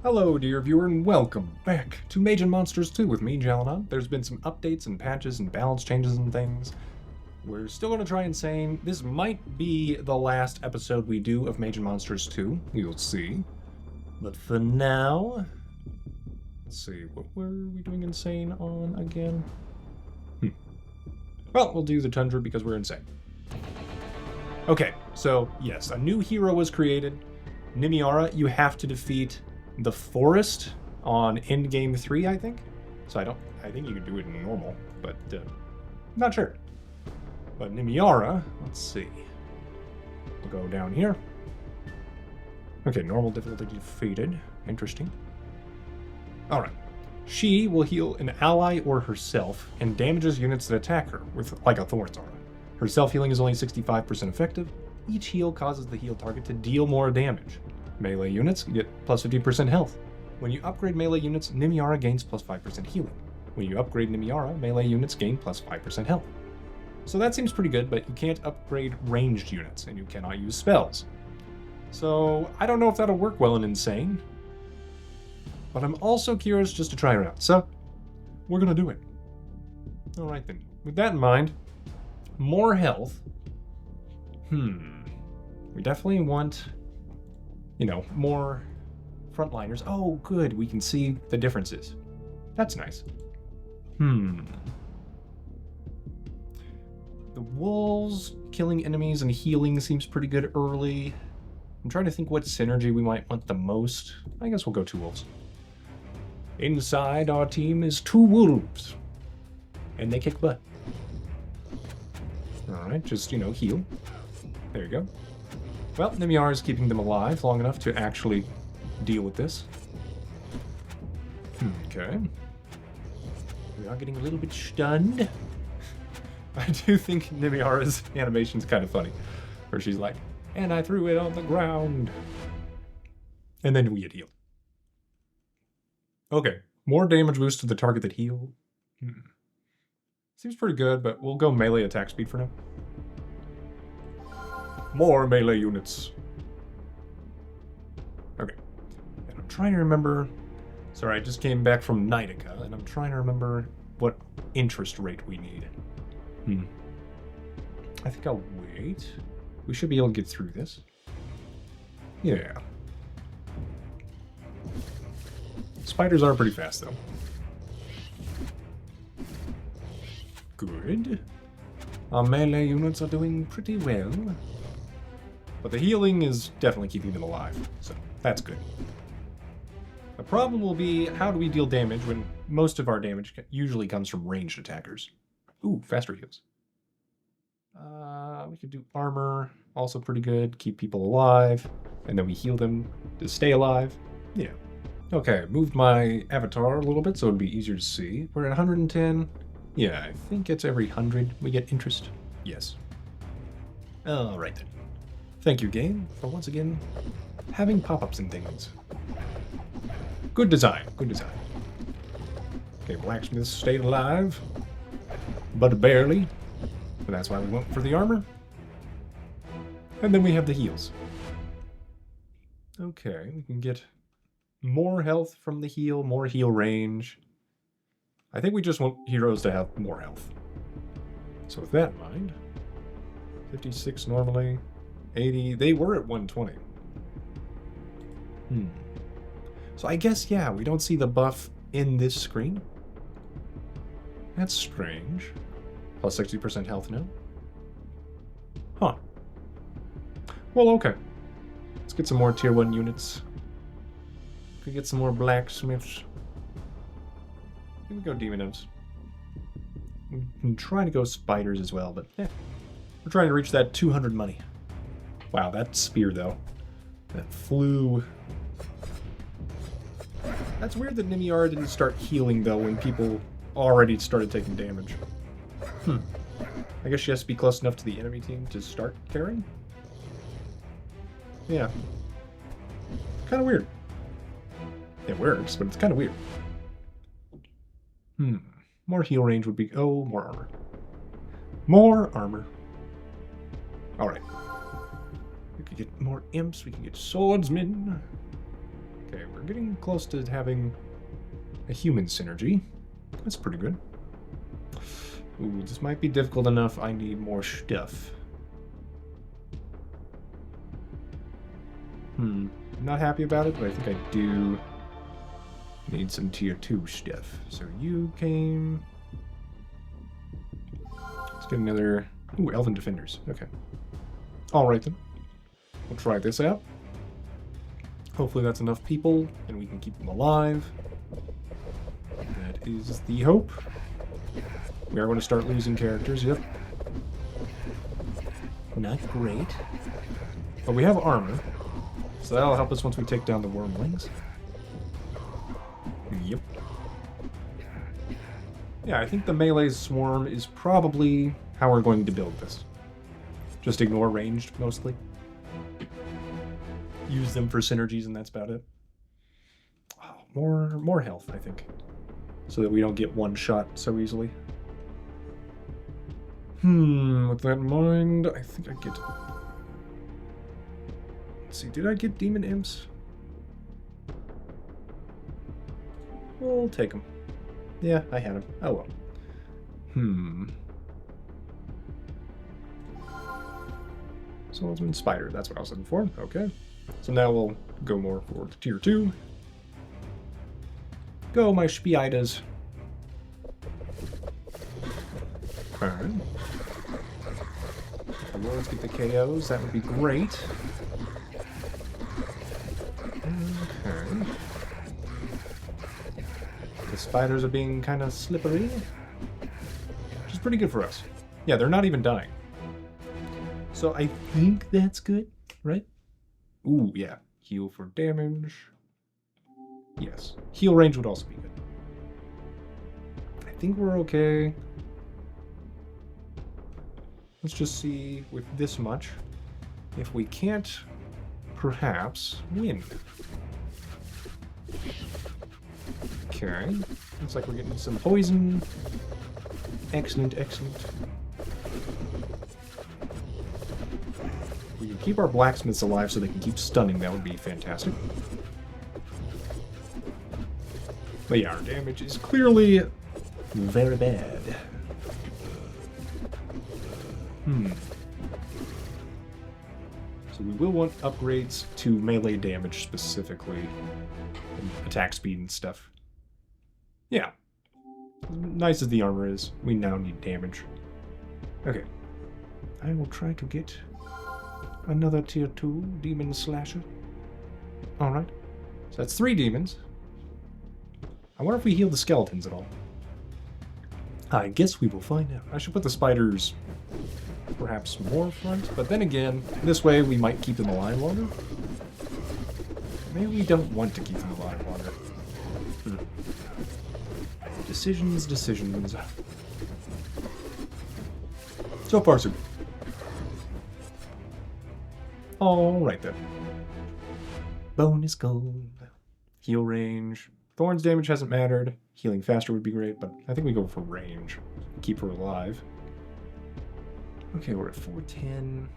Hello, dear viewer, and welcome back to Mage Monsters 2 with me, Jalanon. There's been some updates and patches and balance changes and things. We're still going to try Insane. This might be the last episode we do of Mage Monsters 2. You'll see. But for now... Let's see, what were we doing Insane on again? Well, we'll do the Tundra because we're insane. Okay, so yes, a new hero was created. Nymiara, you have to defeat the forest on endgame 3, I think. So I think you can do it in normal, but not sure. But Nymiara, let's see. We'll go down here. Okay, normal difficulty defeated. Interesting. Alright. She will heal an ally or herself and damages units that attack her with like a Thorn's Aura. Her self-healing is only 65% effective. Each heal causes the heal target to deal more damage. Melee units get plus 50% health. When you upgrade melee units, Nymiara gains plus 5% healing. When you upgrade Nymiara, melee units gain plus 5% health. So that seems pretty good, but you can't upgrade ranged units, and you cannot use spells. So I don't know if that'll work well in Insane, but I'm also curious just to try her out. So we're gonna do it. Alright then. With that in mind, more health. We definitely want, you know, more frontliners. Oh, good. We can see the differences. That's nice. The wolves killing enemies and healing seems pretty good early. I'm trying to think what synergy we might want the most. I guess we'll go 2 wolves. Inside our team is 2 wolves. And they kick butt. Alright, just, you know, heal. There you go. Well, Nymiara is keeping them alive long enough to actually deal with this. Okay. We are getting a little bit stunned. I do think Nymiara's animation's kind of funny. Where she's like, and I threw it on the ground. And then we get healed. Okay. More damage boost to the target that healed. Seems pretty good, but we'll go melee attack speed for now. More melee units. Okay. And I'm trying to remember... Sorry, I just came back from Knightica, and I'm trying to remember what interest rate we need. I think I'll wait. We should be able to get through this. Yeah. Spiders are pretty fast, though. Good. Our melee units are doing pretty well. But the healing is definitely keeping them alive, so that's good. The problem will be, how do we deal damage when most of our damage usually comes from ranged attackers? Ooh, faster heals. We could do armor, also pretty good. Keep people alive, and then we heal them to stay alive. Yeah. Okay, moved my avatar a little bit so it'd be easier to see. We're at 110. Yeah, I think it's every 100 we get interest. Yes. Alright then. Thank you, game, for once again having pop-ups and things. Good design, good design. Okay, blacksmiths stayed alive, but barely. And that's why we went for the armor. And then we have the heals. Okay, we can get more health from the heal, more heal range. I think we just want heroes to have more health. So with that in mind, 56 normally, 80, they were at 120. So I guess, yeah, we don't see the buff in this screen. That's strange. Plus 60% health now. Huh. Well, okay. Let's get some more tier 1 units. Could get some more blacksmiths. Here we go, demon imps. We can try to go spiders as well, but yeah. We're trying to reach that 200 money. Wow, that spear, though. That flew. That's weird that Nymiara didn't start healing, though, when people already started taking damage. I guess she has to be close enough to the enemy team to start carrying? Yeah. Kind of weird. It works, but it's kind of weird. More heal range would be... Oh, more armor. More armor. Alright. We could get more imps. We can get swordsmen. we're getting close to having a human synergy. That's pretty good. Ooh, this might be difficult enough. I need more stuff. Not happy about it, but I think I do need some tier 2 stuff. So you came... Let's get another... Ooh, Elven Defenders. Okay. Alright then. We'll try this out. Hopefully that's enough people, and we can keep them alive. That is the hope. We are going to start losing characters, yep. Not great. But we have armor, so that'll help us once we take down the wormlings. Yep. Yeah, I think the melee swarm is probably how we're going to build this. Just ignore ranged, mostly. Use them for synergies, and that's about it. Oh, more health, I think. So that we don't get one shot so easily. With that in mind, I think I get... Let's see, did I get Demon Imps? We'll take them. Yeah, I had them. Oh well. Swordsman Spider, that's what I was looking for. Okay. So now we'll go more for tier 2. Go, my Spieders. Alright. If the Lords get the KOs, that would be great. Okay. The spiders are being kind of slippery, which is pretty good for us. Yeah, they're not even dying. So I think that's good, right? Ooh, yeah. Heal for damage. Yes. Heal range would also be good. I think we're okay. Let's just see with this much if we can't perhaps win. Okay. Looks like we're getting some poison. Excellent, excellent. We can keep our blacksmiths alive so they can keep stunning. That would be fantastic. But yeah, our damage is clearly very bad. So we will want upgrades to melee damage specifically. And attack speed and stuff. Yeah. As nice as the armor is, we now need damage. Okay. I will try to get another tier 2 demon slasher. Alright. So that's 3 demons. I wonder if we heal the skeletons at all. I guess we will find out. I should put the spiders perhaps more front, but then again, this way we might keep them alive longer. Maybe we don't want to keep them alive longer. Decisions. So far, so good. Alright then. Bonus gold. Heal range. Thorn's damage hasn't mattered. Healing faster would be great, but I think we go for range. Keep her alive. Okay, we're at 410.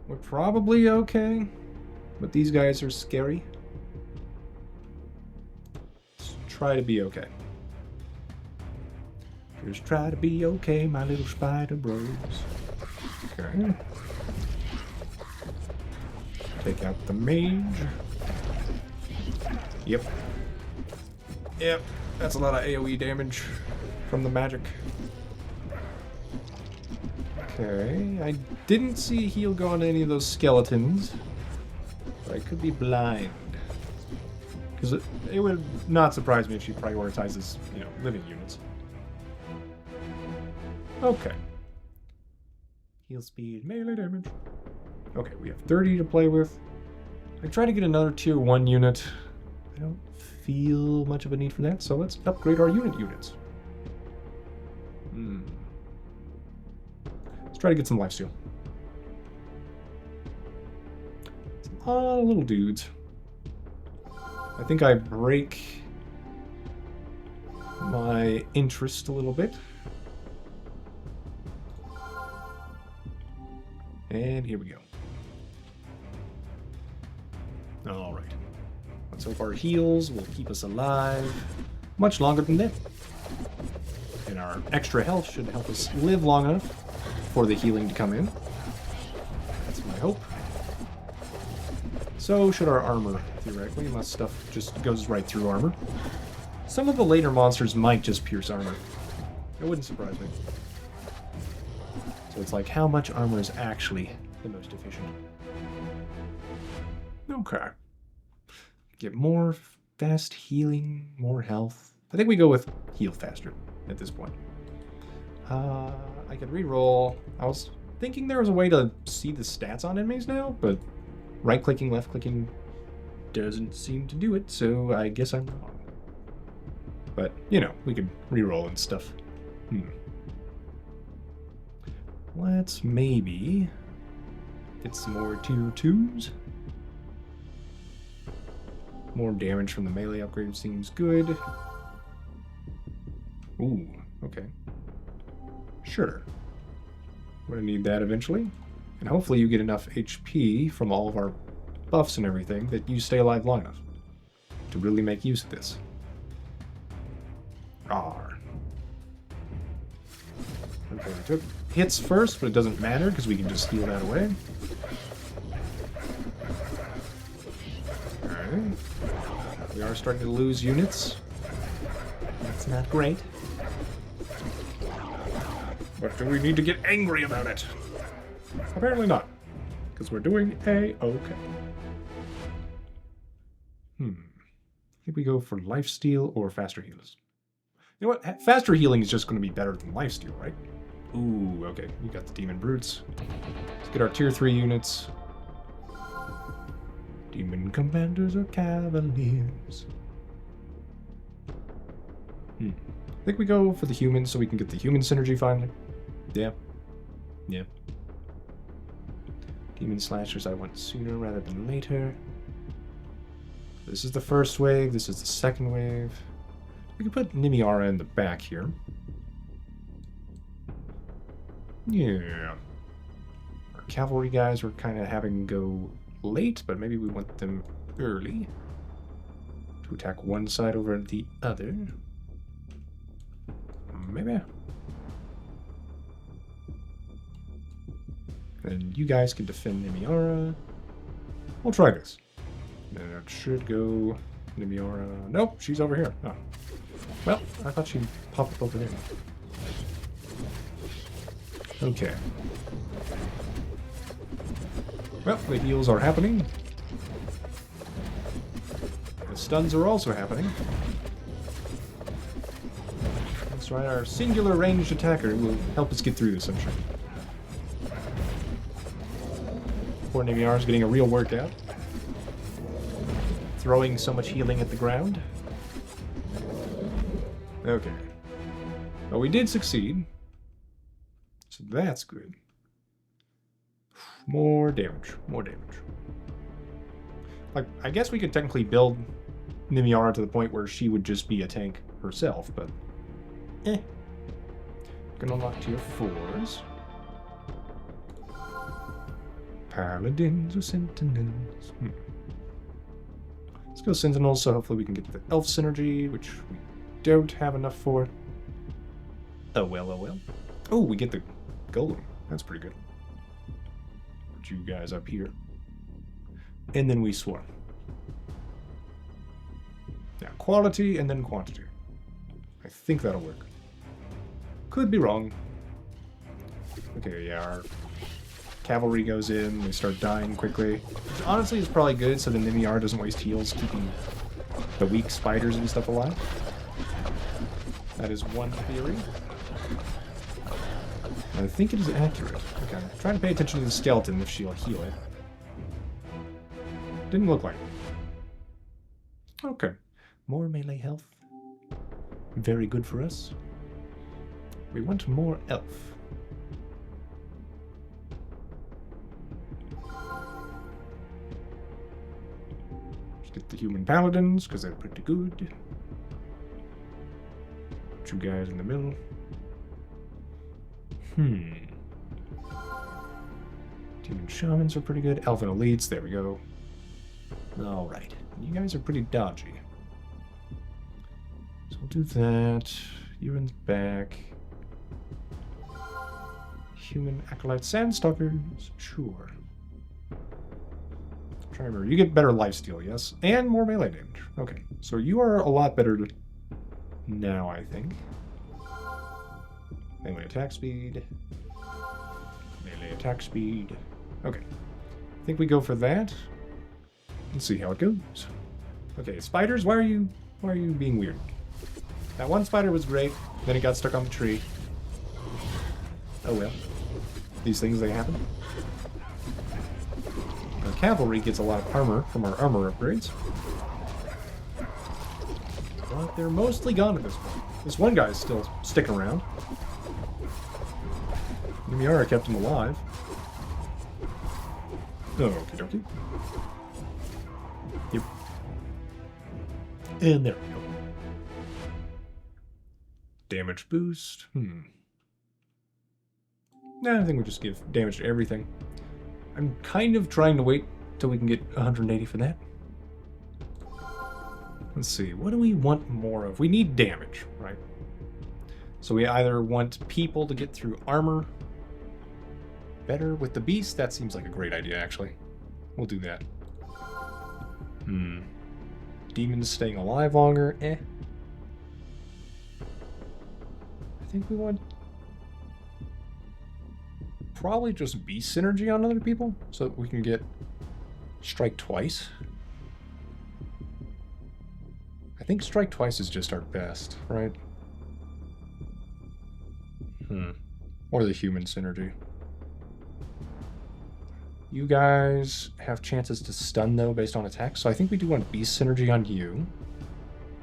We're probably okay, but these guys are scary. Let's try to be okay. Just try to be okay, my little spider bros. Okay. Take out the mage. Yep. Yep. That's a lot of AoE damage from the magic. Okay. I didn't see a heal go on any of those skeletons. But I could be blind. Because it would not surprise me if she prioritizes, you know, living units. Okay. Heal speed, melee damage. Okay, we have 30 to play with. I try to get another tier 1 unit. I don't feel much of a need for that, so let's upgrade our units. Let's try to get some lifesteal. A lot of little dudes. I think I break my interest a little bit. And here we go. Alright. Let's hope our heals will keep us alive much longer than that. And our extra health should help us live long enough for the healing to come in. That's my hope. So should our armor, theoretically, unless stuff just goes right through armor. Some of the later monsters might just pierce armor. It wouldn't surprise me. So it's like, how much armor is actually the most efficient? Okay. Get more fast healing, more health. I think we go with heal faster at this point. I could reroll. I was thinking there was a way to see the stats on enemies now, but right-clicking, left-clicking doesn't seem to do it, so I guess I'm wrong. But, you know, we could reroll and stuff. Let's maybe get some more tier 2s. More damage from the melee upgrade seems good. Ooh, okay. Sure. We're gonna need that eventually. And hopefully you get enough HP from all of our buffs and everything that you stay alive long enough to really make use of this. Rawr. Okay, we took hits first, but it doesn't matter because we can just heal that away. Alright. We are starting to lose units. That's not great. But do we need to get angry about it? Apparently not, because we're doing A-okay. I think we go for lifesteal or faster heals. You know what? Faster healing is just going to be better than lifesteal, right? Ooh, okay. We got the demon brutes. Let's get our tier 3 units. Demon commanders or cavaliers. I think we go for the humans so we can get the human synergy finally. Yeah. Yeah. Demon slashers I want sooner rather than later. This is the first wave. This is the second wave. We can put Nymiara in the back here. Yeah. Our cavalry guys were kind of having to go late, but maybe we want them early to attack one side over the other. Maybe. And you guys can defend Nymiara. We'll try this. And it should go Nymiara. Nope, she's over here. Oh. Well, I thought she'd pop up over there. Okay. Well, the heals are happening. The stuns are also happening. That's right, our singular ranged attacker will help us get through this, I'm sure. Poor Nymiara's getting a real workout. Throwing so much healing at the ground. Okay. Well, we did succeed. So that's good. More damage. More damage. Like, I guess we could technically build Nymiara to the point where she would just be a tank herself, but... Gonna unlock tier 4s. Paladins or sentinels? Let's go sentinels, so hopefully we can get the elf synergy, which we don't have enough for. Oh well, oh well. Oh, we get the golem. That's pretty good. Put you guys up here. And then we swarm. Now, quality and then quantity. I think that'll work. Could be wrong. Okay, yeah, our cavalry goes in, they start dying quickly. Which honestly is probably good, so the Nymiara doesn't waste heals, keeping the weak spiders and stuff alive. That is one theory. I think it is accurate. Okay, I'm trying to pay attention to the skeleton if she'll heal it. Didn't look like it. Okay. More melee health. Very good for us. We want more elf. Let's get the human paladins, because they're pretty good. Put you guys in the middle. Demon shamans are pretty good. Elven elites, there we go. Alright. You guys are pretty dodgy. So we'll do that. You're in the back. Human acolyte sandstalkers. Sure. Try to remember. You get better lifesteal, yes? And more melee damage. Okay. So you are a lot better now, I think. Melee attack speed. Melee attack speed. Okay. I think we go for that. Let's see how it goes. Okay, spiders, why are you being weird? That one spider was great, then it got stuck on the tree. Oh well. These things, they happen. Our cavalry gets a lot of armor from our armor upgrades. But they're mostly gone at this point. This one guy's still sticking around. Nymiara kept him alive. Oh, okie dokie. Yep. And there we go. Damage boost. Nah, I think we just give damage to everything. I'm kind of trying to wait till we can get 180 for that. Let's see, what do we want more of? We need damage, right? So we either want people to get through armor better with the beast. That seems like a great idea, actually. We'll do that. Demons staying alive longer, I think we want probably just beast synergy on other people so that we can get strike twice. I think strike twice is just our best, right? Or the human synergy. You guys have chances to stun, though, based on attack, so I think we do want beast synergy on you.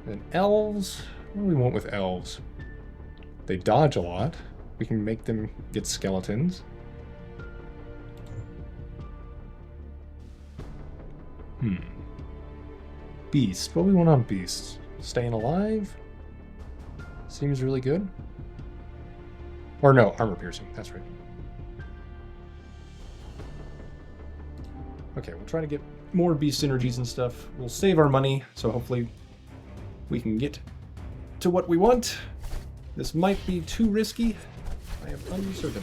And elves, what do we want with elves? They dodge a lot. We can make them get skeletons. Beast, what do we want on beasts? Staying alive? Seems really good. Or no, armor piercing, that's right. Okay, we'll try to get more beast synergies and stuff. We'll save our money, so hopefully we can get to what we want. This might be too risky. I am uncertain.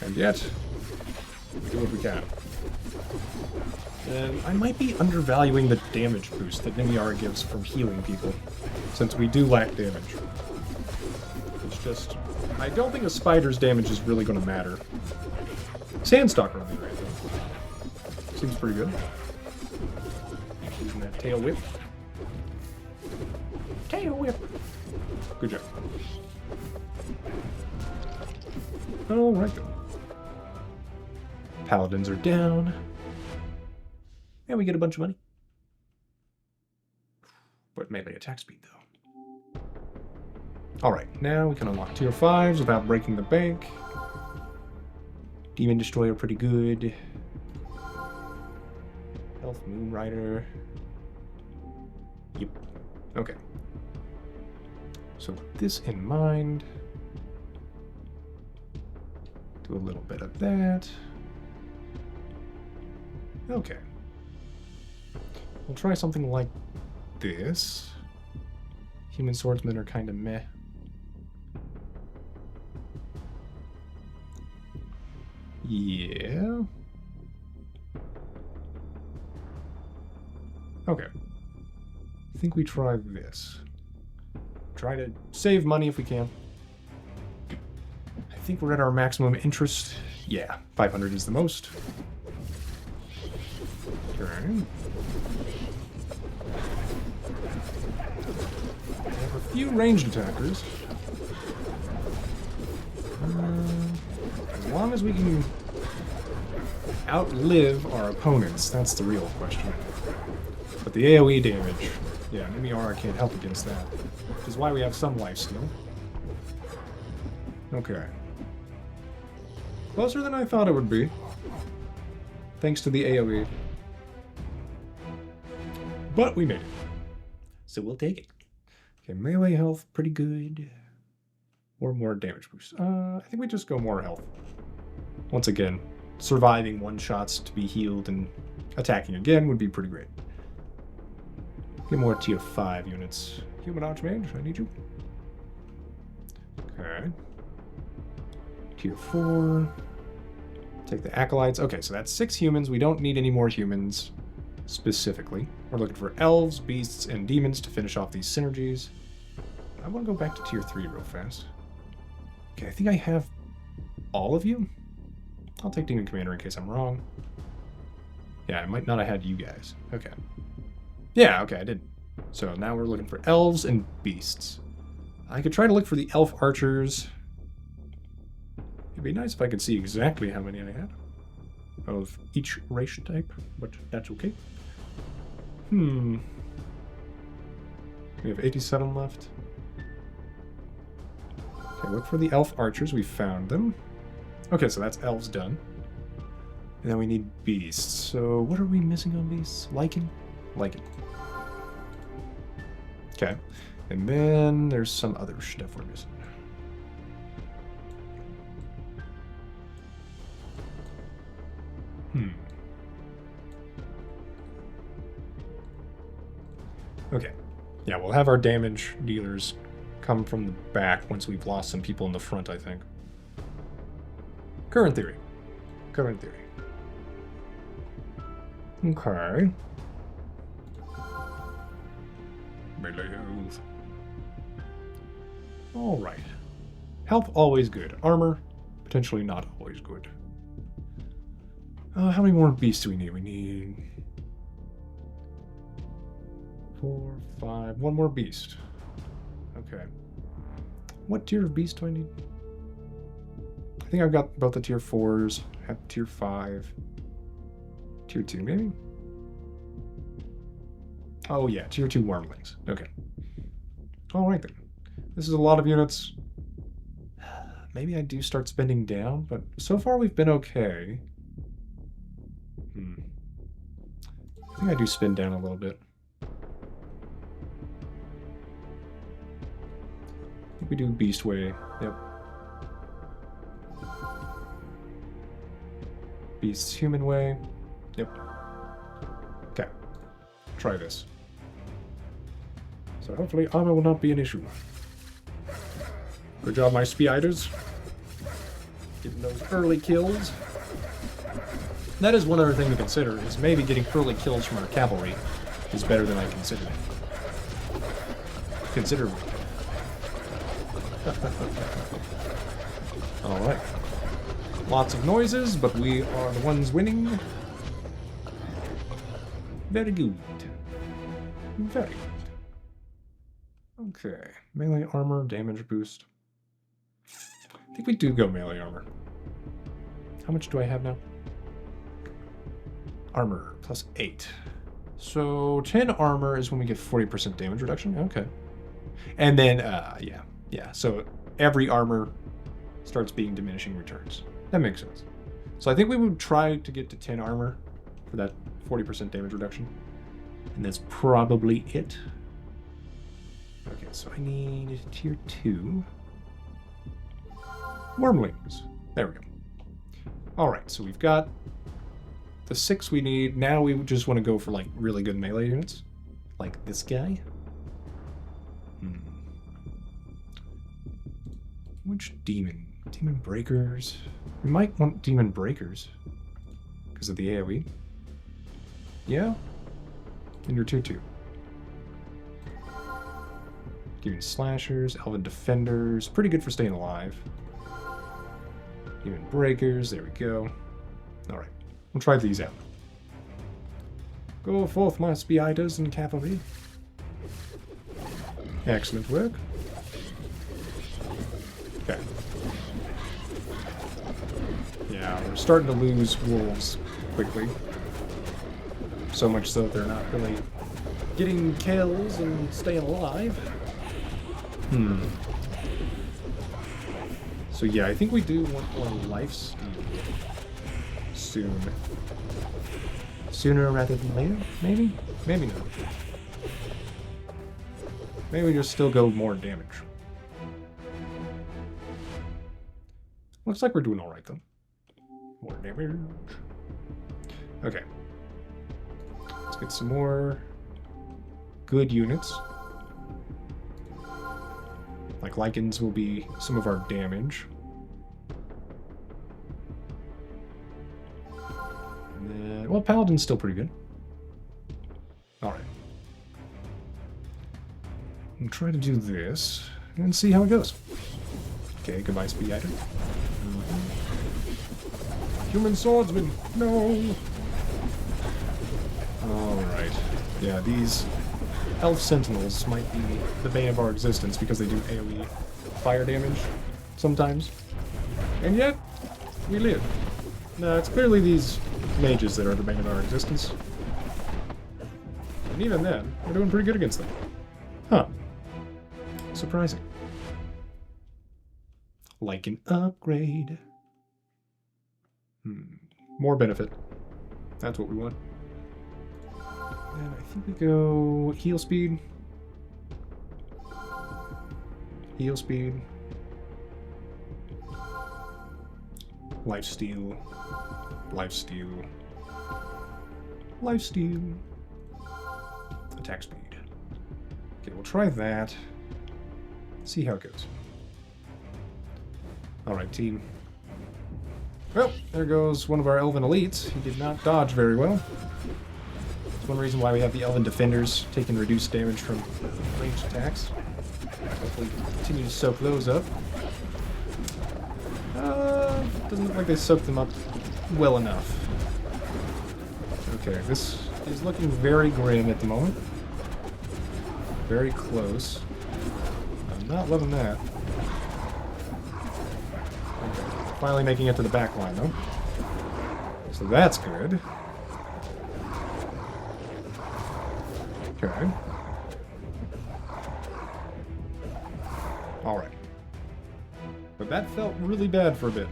And yet, we do what we can. And I might be undervaluing the damage boost that Nymiara gives from healing people, since we do lack damage. It's just, I don't think a spider's damage is really going to matter. Sandstalker on the other hand, though. Seems pretty good. Using that tail whip. Tail whip! Good job. Alright then. Paladins are down. And we get a bunch of money. But melee attack speed, though. Alright, now we can unlock tier 5s without breaking the bank. Demon Destroyer pretty good. Elf Moon Rider. Yep. Okay. So with this in mind, do a little bit of that. Okay. We'll try something like this. Human swordsmen are kind of meh. Yeah. Okay. I think we try this. Try to save money if we can. I think we're at our maximum interest. Yeah, 500 is the most. Okay. We have a few ranged attackers. As long as we can outlive our opponents, that's the real question. But the AoE damage, yeah, Nymiara can't help against that. Which is why we have some life still. Okay. Closer than I thought it would be. Thanks to the AoE. But we made it. So we'll take it. Okay, melee health, pretty good. Or more damage boost. I think we just go more health. Once again, surviving one-shots to be healed and attacking again would be pretty great. Get more tier 5 units. Human Archmage, I need you. Okay. Tier 4. Take the Acolytes. Okay, so that's 6 humans. We don't need any more humans specifically. We're looking for elves, beasts, and demons to finish off these synergies. I want to go back to tier 3 real fast. Okay, I think I have all of you. I'll take Demon Commander in case I'm wrong. Yeah, I might not have had you guys. Okay. Yeah, okay, I did. So now we're looking for elves and beasts. I could try to look for the elf archers. It'd be nice if I could see exactly how many I had of each race type, but that's okay. We have 87 left. Okay, look for the elf archers. We found them. Okay, so that's elves done. And then we need beasts. So what are we missing on beasts? Lichen? Lichen. Okay. And then there's some other stuff we're missing. Okay. Yeah, we'll have our damage dealers come from the back once we've lost some people in the front, I think. Current theory. Current theory. Okay. Melee health. Alright. Health, always good. Armor, potentially not always good. How many more beasts do we need? We need 4, 5. One more beast. Okay. What tier of beast do I need? I think I've got both the tier 4s. I have tier 5. Tier 2, maybe? Oh yeah, tier 2 wormlings. Okay. Alright then. This is a lot of units. Maybe I do start spending down, but so far we've been okay. I think I do spin down a little bit. I think we do Beast Way. Yep. Beast's Human Way. Yep. Okay. Try this. So hopefully armor will not be an issue. Good job, my Speiders. Getting those early kills. That is one other thing to consider, is maybe getting early kills from our cavalry is better than I considered. Considerably. Alright. Lots of noises, but we are the ones winning. Very good. Very good. Okay. Melee armor, damage boost. I think we do go melee armor. How much do I have now? Armor, plus 8. So 10 armor is when we get 40% damage reduction. Okay. And then, yeah. So every armor starts being diminishing returns. That makes sense. So I think we would try to get to 10 armor for that 40% damage reduction. And that's probably it. Okay, so I need tier 2. Wormlings. There we go. Alright, so we've got the 6 we need. Now we just want to go for like really good melee units. Like this guy. Which demon? Demon breakers. We might want demon breakers. Because of the AoE. Yeah? And your 2-2. Demon slashers, elven defenders. Pretty good for staying alive. Demon breakers. There we go. Alright. We'll try these out. Go forth, my Speiders and cavalry. Excellent work. Okay. Yeah, we're starting to lose wolves quickly. So much so they're not really getting kills and staying alive. So yeah, I think we do want more life steal soon. Sooner rather than later, maybe? Maybe not. Maybe we just still go more damage. Looks like we're doing alright though. More damage. Okay. Let's get some more good units. Like Lycans will be some of our damage. And then, well, Paladin's still pretty good. Alright. I'm trying to do this and see how it goes. Okay, goodbye speed item. Human swordsman! No! Alright. Yeah, these elf sentinels might be the bane of our existence because they do AoE fire damage sometimes. And yet, we live. No, it's clearly these mages that are the bane of our existence. And even then, we're doing pretty good against them. Huh. Surprising. Like an upgrade. More benefit. That's what we want. And I think we go heal speed. Heal speed. Lifesteal. Lifesteal. Lifesteal. Attack speed. Okay, we'll try that. See how it goes. Alright, team. Well, there goes one of our Elven elites. He did not dodge very well. That's one reason why we have the Elven defenders taking reduced damage from ranged attacks. Hopefully continue to soak those up. Doesn't look like they soaked them up well enough. Okay, this is looking very grim at the moment. Very close. I'm not loving that. Okay, finally making it to the back line, though. So that's good. Okay. Alright. But that felt really bad for a bit.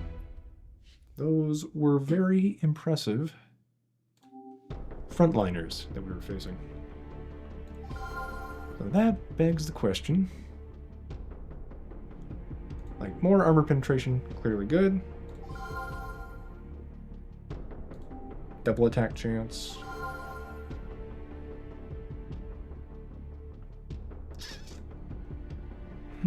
Those were very impressive frontliners that we were facing. So that begs the question. Like, more armor penetration, clearly good. Double attack chance. I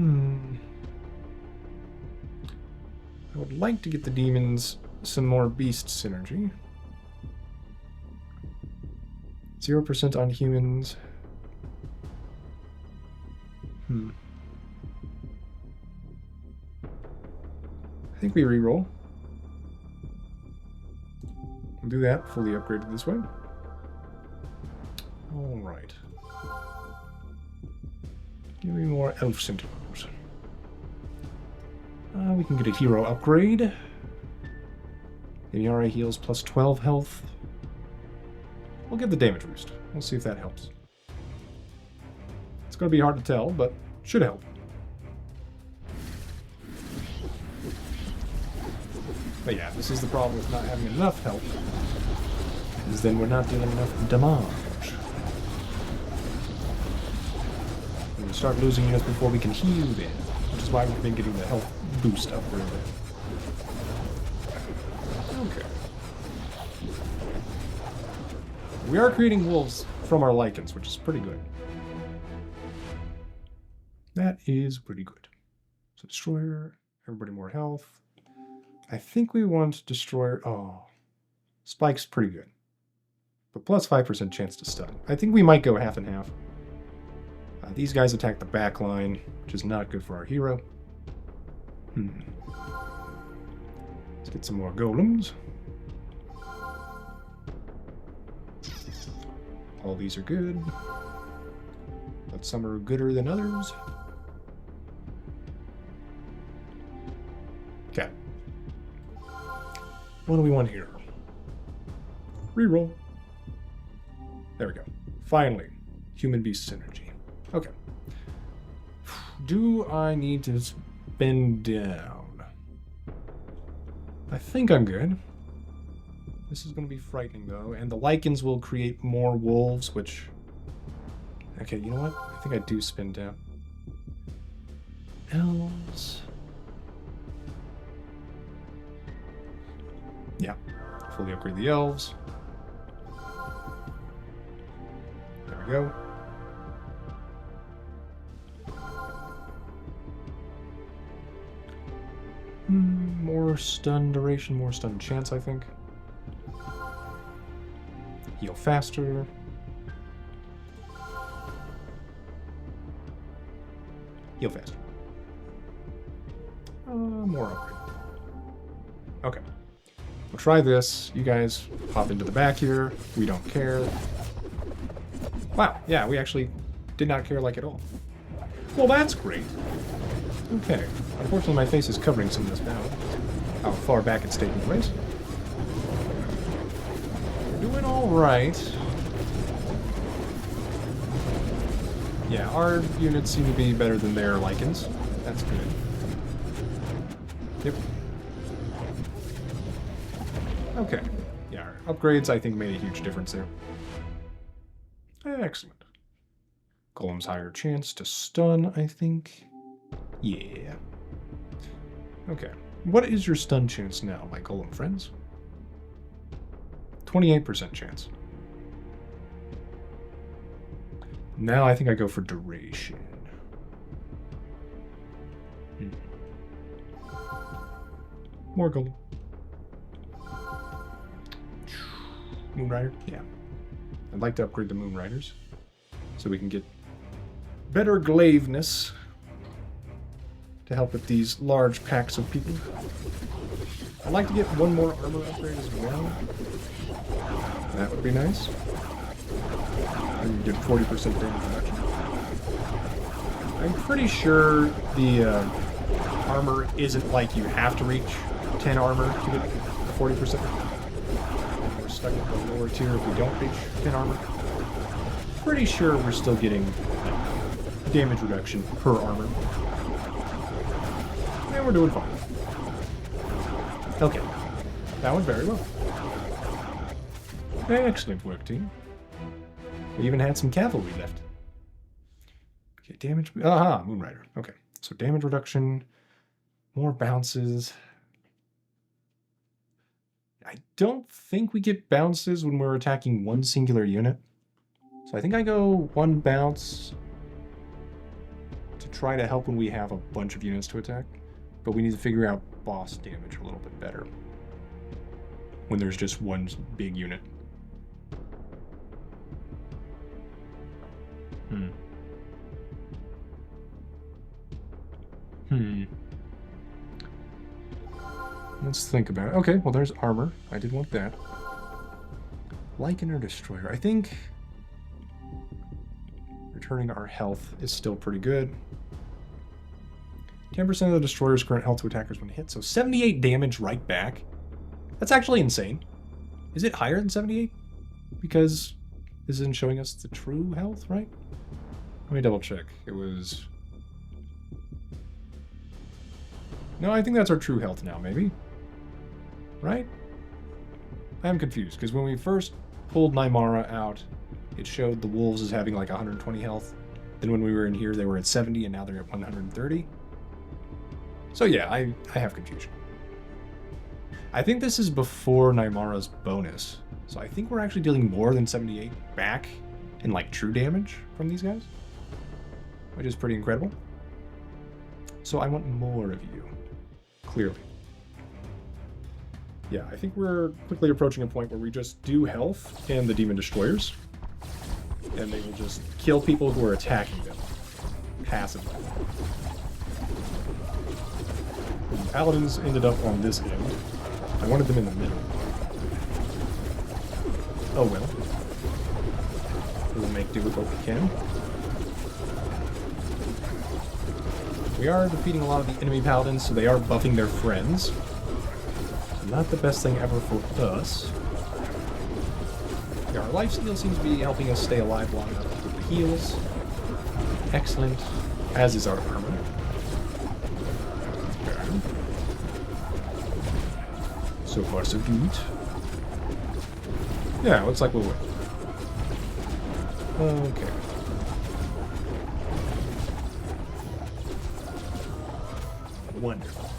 would like to get the demons some more beast synergy. 0% on humans. I think we reroll. We'll do that, fully upgraded this way. Alright. Give me more elf sentinels. We can get a hero upgrade. Nymiara heals plus 12 health. We'll get the damage boost. We'll see if that helps. It's going to be hard to tell, but should help. But yeah, this is the problem with not having enough health. Is then we're not dealing enough damage. We start losing units before we can heal them, which is why we've been getting the health boost upgrade. Okay. We are creating wolves from our Lycans, which is pretty good. That is pretty good. So Destroyer, everybody more health. I think we want Destroyer. Oh, Spike's pretty good. But plus 5% chance to stun. I think we might go half and half. These guys attack the back line, which is not good for our hero. Let's get some more golems. All these are good. But some are gooder than others. Okay. What do we want here? Reroll. There we go. Finally, human beast synergy. Okay. Do I need to spend down? I think I'm good. This is going to be frightening, though. And the Lycans will create more wolves, which... Okay, you know what? I think I do spin down. Elves... Yeah. Fully upgrade the elves. There we go. more stun duration, more stun chance, I think. Heal faster. Heal faster. More upgrade. Okay. We'll try this. You guys pop into the back here. We don't care. Wow, yeah, we actually did not care like at all. Well, that's great. Okay. Unfortunately, my face is covering some of this battle. How far back it's taking place. We're doing all right. Yeah, our units seem to be better than their Lycans. That's good. Yep. Okay. Yeah, our upgrades, I think, made a huge difference there. Excellent. Golem's higher chance to stun, I think. Yeah. Okay. What is your stun chance now, my Golem friends? 28% chance. Now I think I go for duration. More Golem. Moonrider? Yeah. I'd like to upgrade the Moonriders so we can get better glaiveness to help with these large packs of people. I'd like to get one more armor upgrade as well. That would be nice. And get 40% damage reduction. I'm pretty sure the armor isn't like you have to reach 10 armor to get 40%. We're stuck at the lower tier if we don't reach 10 armor. Pretty sure we're still getting damage reduction per armor. And we're doing fine. Okay. That went very well. Excellent work, team. We even had some cavalry left. Okay, damage... Aha, Moonrider. Okay, so damage reduction, more bounces. I don't think we get bounces when we're attacking one singular unit. So I think I go one bounce to try to help when we have a bunch of units to attack. But we need to figure out boss damage a little bit better when there's just one big unit. Let's think about it. Okay, well there's armor. I did want that. Lycan or Destroyer. I think returning our health is still pretty good. 10% of the Destroyer's current health to attackers when hit, so 78 damage right back. That's actually insane. Is it higher than 78? Because this isn't showing us the true health, right? Let me double check. It was... No, I think that's our true health now, maybe? Right? I'm confused, because when we first pulled Nymiara out, it showed the wolves as having like 120 health. Then when we were in here, they were at 70, and now they're at 130. So yeah, I have confusion. I think this is before Nymiara's bonus. So I think we're actually dealing more than 78 back in like true damage from these guys. Which is pretty incredible. So I want more of you. Clearly. Yeah, I think we're quickly approaching a point where we just do health and the Demon Destroyers. And they will just kill people who are attacking them. Passively. The Paladins ended up on this end. I wanted them in the middle. Oh well. We'll make do with what we can. We are defeating a lot of the enemy Paladins, so they are buffing their friends. Not the best thing ever for us. Yeah, our lifesteal seems to be helping us stay alive long enough with the heals. Excellent. As is our armor. Okay. So far, so good. Yeah, looks like we'll win. Okay. Wonderful.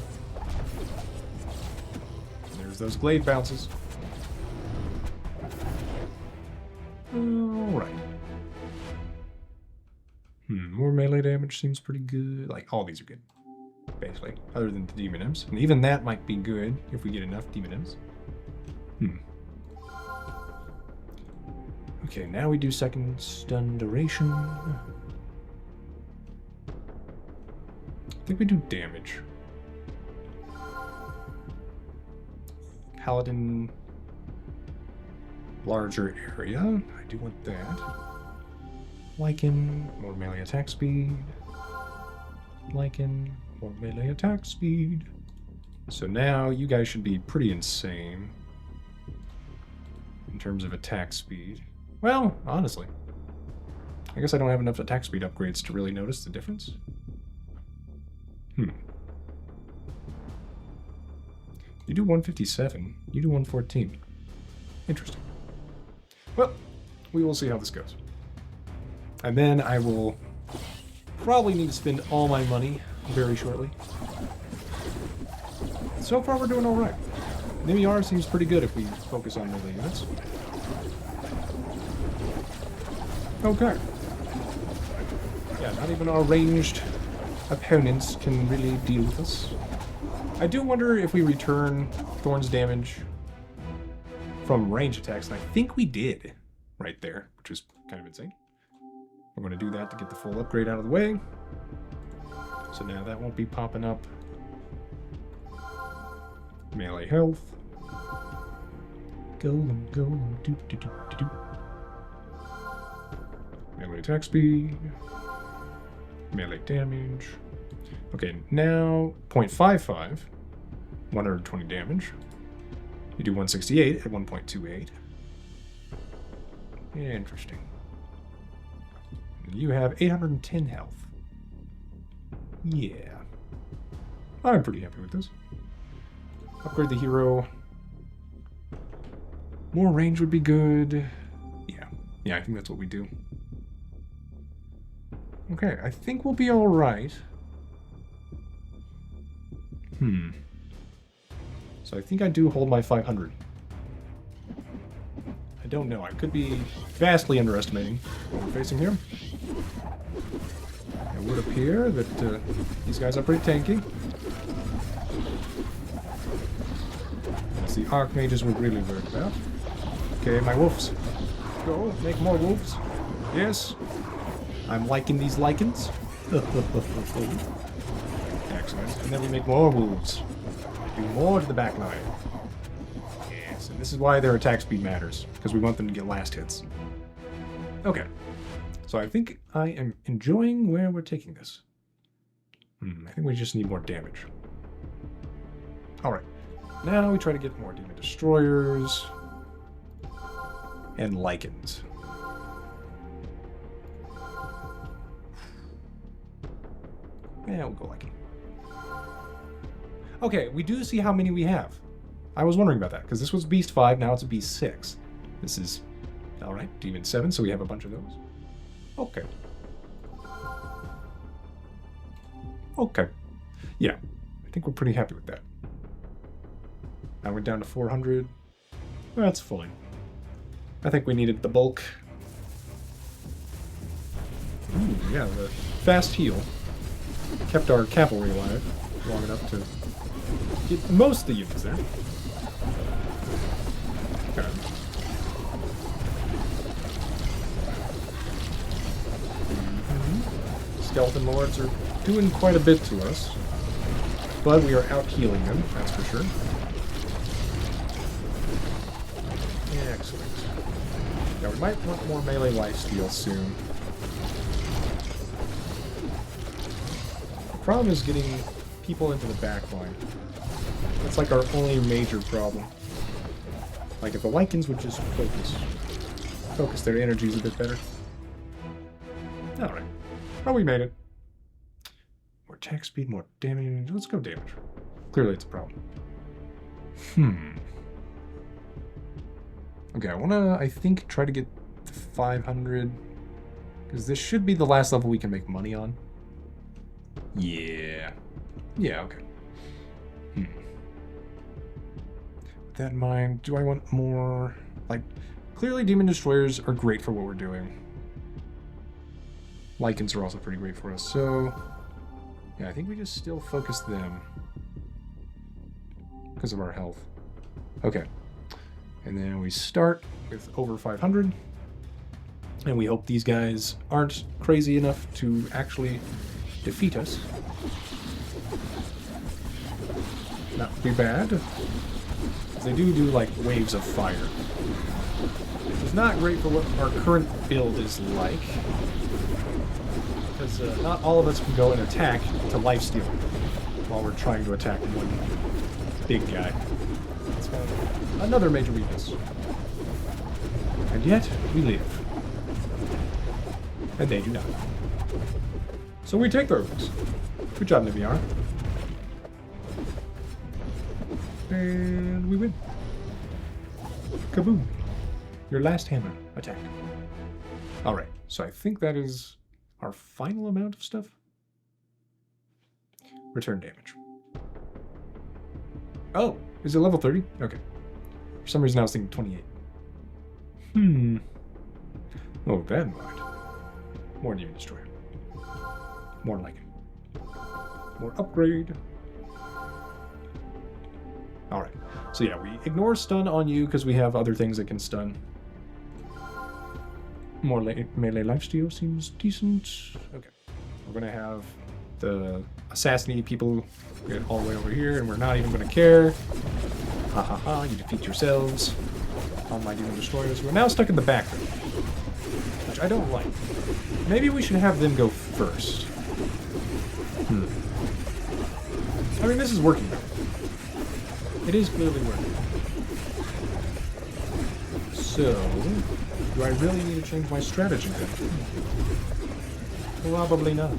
There's those glaive bounces. Alright. More melee damage seems pretty good. Like, all these are good. basically, other than the demon imps. And even that might be good if we get enough demon imps. Okay, now we do second stun duration. I think we do damage. Paladin, larger area. I do want that. Lycan, more melee attack speed. Lycan, more melee attack speed. So now you guys should be pretty insane in terms of attack speed. Well, honestly, I guess I don't have enough attack speed upgrades to really notice the difference. You do 157. You do 114. Interesting. Well, we will see how this goes. And then I will probably need to spend all my money very shortly. So far, we're doing all right. Nymiara seems pretty good if we focus on melee units. Okay. Yeah, not even our ranged opponents can really deal with us. I do wonder if we return Thorn's damage from range attacks, and I think we did right there, which was kind of insane. We're going to do that to get the full upgrade out of the way. So now that won't be popping up. Melee health. Golem, golem, do, do, do, do, do. Melee attack speed. Melee damage. Okay, now 0.55. 120 damage. You do 168 at 1.28. Interesting. You have 810 health. Yeah. I'm pretty happy with this. Upgrade the hero. More range would be good. Yeah, I think that's what we do. Okay, I think we'll be alright. So I think I do hold my 500. I don't know. I could be vastly underestimating what we're facing here. It would appear that these guys are pretty tanky. That's the archmages we're really worried about. Okay, my wolves. Go, make more wolves. Yes. I'm liking these lichens. Excellent. And then we make more wolves. Do more to the back line. Yes, and this is why their attack speed matters, because we want them to get last hits. Okay. So I think I am enjoying where we're taking this. I think we just need more damage. Alright. Now we try to get more demon destroyers and lichens. Yeah, we'll go Lycan. Okay, we do see how many we have. I was wondering about that, because this was Beast 5, now it's a Beast 6. This is, alright, Demon 7, so we have a bunch of those. Okay. Okay. Yeah, I think we're pretty happy with that. Now we're down to 400. That's fine. I think we needed the bulk. Ooh, yeah, the fast heal kept our cavalry alive long enough to get most of the units there. Okay. Skeleton lords are doing quite a bit to us, but we are out healing them, that's for sure. Excellent. Now we might want more melee lifesteal soon. The problem is getting people into the back line. That's like our only major problem. Like if the Lycans would just focus their energies a bit better. Alright. Well, we made it. More attack speed, more damage. Let's go damage. Clearly it's a problem. Okay, I wanna, I think, try to get to 500. Because this should be the last level we can make money on. Yeah. Yeah, okay. With that in mind, do I want more? Like, clearly Demon Destroyers are great for what we're doing. Lycans are also pretty great for us, so Yeah, I think we just still focus them because of our health. Okay. And then we start with over 500. And we hope these guys aren't crazy enough to actually defeat us. That would be bad. They do like waves of fire. Which is not great for what our current build is like. Because not all of us can go and attack to lifesteal while we're trying to attack one big guy. That's another major weakness. And yet, we live. And they do not. So we take those. Good job, Nymiara. And we win. Kaboom. Your last hammer attack. Alright, so I think that is our final amount of stuff. Return damage. Oh, is it level 30? Okay. For some reason I was thinking 28. Oh, then what? More Demon Destroyer. More like it. More upgrade. Alright. So yeah, we ignore stun on you because we have other things that can stun. More melee lifesteal seems decent. Okay. We're going to have the assassinating people get all the way over here, and we're not even going to care. Ha ha ha, you defeat yourselves. On my Demon Destroyers. We're now stuck in the back room, which I don't like. Maybe we should have them go first. I mean, this is working though. It is clearly working. So, do I really need to change my strategy then? Probably not.